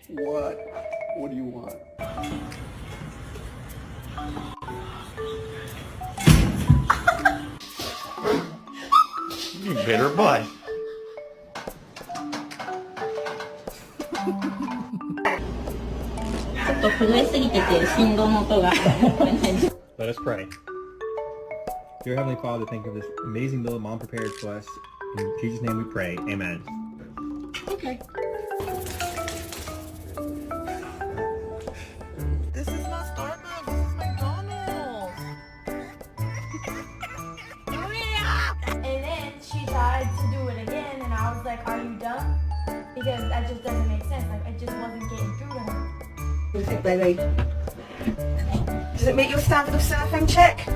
What? What do you want? You bitter butt. Let us pray. Dear Heavenly Father, thank you for this amazing meal Mom prepared for us. In Jesus' name we pray. Amen. Okay. This is not Starbucks. This is McDonald's. And then she tried to do it again, and I was like, are you done? Because that just doesn't make sense. Like, it just wasn't getting through to her. What do you think, baby? Does it meet your standard of surfing check?